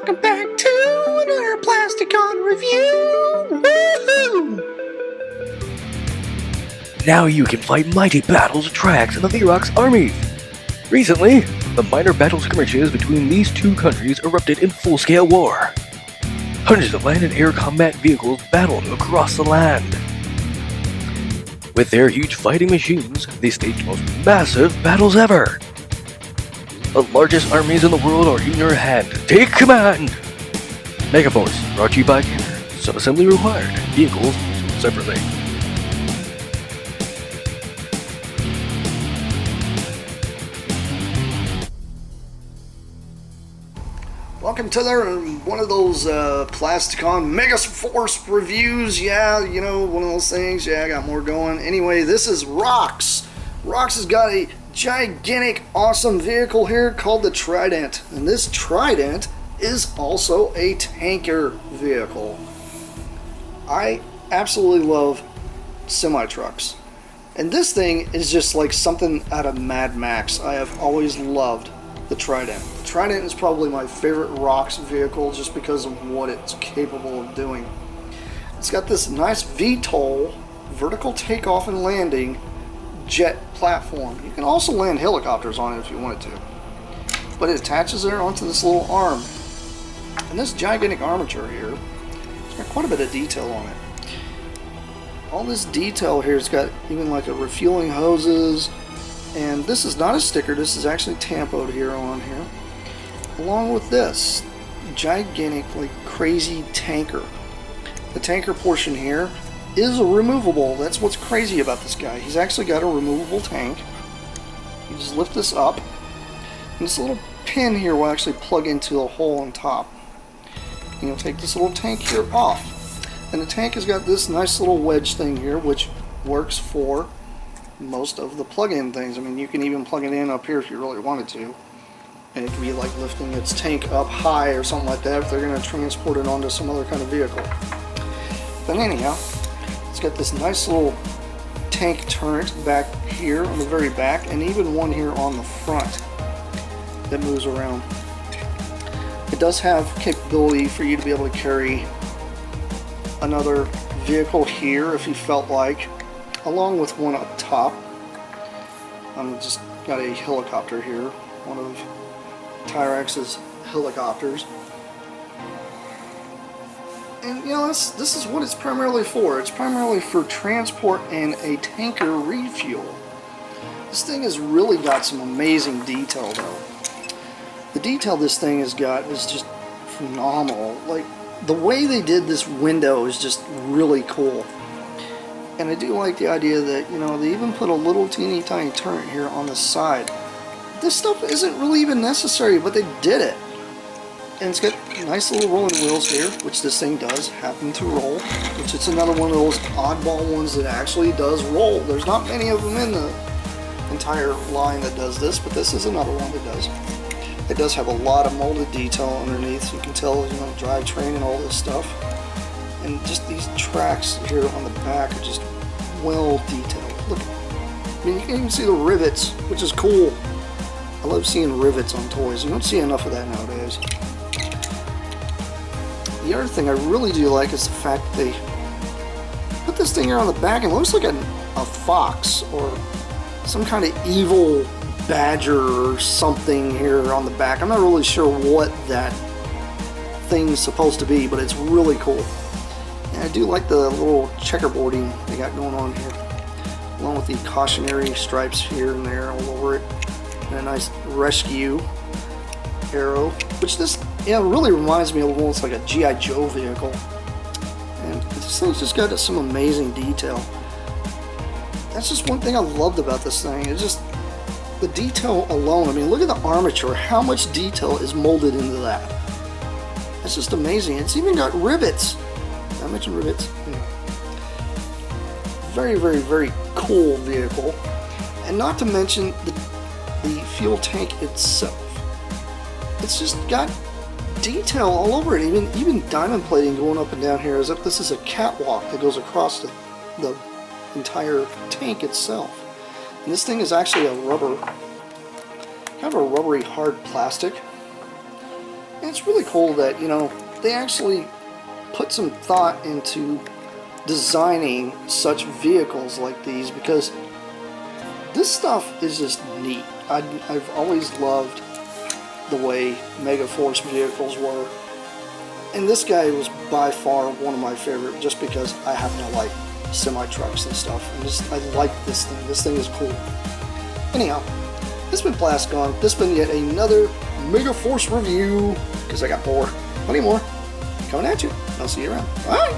welcome back to another Plasticon review! Woohoo! Now you can fight mighty battles of tracks in the V Roc's army. Recently, the minor battle skirmishes between these two countries erupted in full-scale war. Hundreds of land and air combat vehicles battled across the land. With their huge fighting machines, they staged the most massive battles ever. The largest armies in the world are in your hand. Take command! Megaforce, brought to you by Kenner. Sub-assembly required. Vehicles sold separately. Welcome to one of those Plasticon Megaforce reviews. Yeah, you know, one of those things. Yeah, I got more going. Anyway, this is Roc's. Roc's has got a gigantic, awesome vehicle here called the Trident. And this Trident is also a tanker vehicle. I absolutely love semi-trucks. And this thing is just like something out of Mad Max. I have always loved the Trident. The Trident is probably my favorite Roc's vehicle just because of what it's capable of doing. It's got this nice VTOL, vertical takeoff and landing, jet platform. You can also land helicopters on it if you wanted to. But it attaches there onto this little arm. And this gigantic armature here, it's got quite a bit of detail on it. All this detail here has got even like a refueling hoses. And this is not a sticker, this is actually tampoed here on here. Along with this gigantic, like crazy tanker. The tanker portion here is removable. That's what's crazy about this guy. He's actually got a removable tank. You just lift this up. And this little pin here will actually plug into a hole on top. And you'll take this little tank here off. And the tank has got this nice little wedge thing here, which works for most of the plug-in things. I mean, you can even plug it in up here if you really wanted to, and it could be like lifting its tank up high or something like that if they're going to transport it onto some other kind of vehicle. But anyhow, it's got this nice little tank turret back here on the very back, and even one here on the front that moves around. It does have capability for you to be able to carry another vehicle here if you felt like, along with one up top. Just got a helicopter here, one of Tyrex's helicopters. And you know, this is what it's primarily for. It's primarily for transport and a tanker refuel. This thing has really got some amazing detail though. The detail this thing has got is just phenomenal. Like, the way they did this window is just really cool. And I do like the idea that, you know, they even put a little teeny tiny turret here on the side. This stuff isn't really even necessary, but they did it. And it's got nice little rolling wheels here, which this thing does happen to roll. Which it's another one of those oddball ones that actually does roll. There's not many of them in the entire line that does this, but this is another one that does. It does have a lot of molded detail underneath, so you can tell, you know, drivetrain and all this stuff. And just these tracks here on the back are just well detailed. Look, I mean, you can even see the rivets, which is cool. I love seeing rivets on toys. You don't see enough of that nowadays. The other thing I really do like is the fact that they put this thing here on the back and it looks like a fox or some kind of evil badger or something here on the back. I'm not really sure what that thing's supposed to be, but it's really cool. And I do like the little checkerboarding they got going on here, along with the cautionary stripes here and there all over it, and a nice rescue arrow, which this, yeah, really reminds me of almost like a G.I. Joe vehicle. And this thing's just got some amazing detail. That's just one thing I loved about this thing. It's just the detail alone. I mean, look at the armature. How much detail is molded into that? That's just amazing. It's even got rivets. I mentioned rivets. Yeah. Very, very, very cool vehicle. And not to mention the fuel tank itself. It's just got detail all over it. Even diamond plating going up and down here, as if this is a catwalk that goes across the entire tank itself. And this thing is actually a rubber, kind of a rubbery hard plastic. And it's really cool that, you know, they actually put some thought into designing such vehicles like these, because this stuff is just neat. I've always loved the way Megaforce vehicles were, and this guy was by far one of my favorite, just because I happen to like semi-trucks and stuff, and just I like this thing. This thing is cool. Anyhow, this has been Plasticon. This has been yet another Megaforce review, because I got more, plenty more coming at you. I'll see you around. Bye!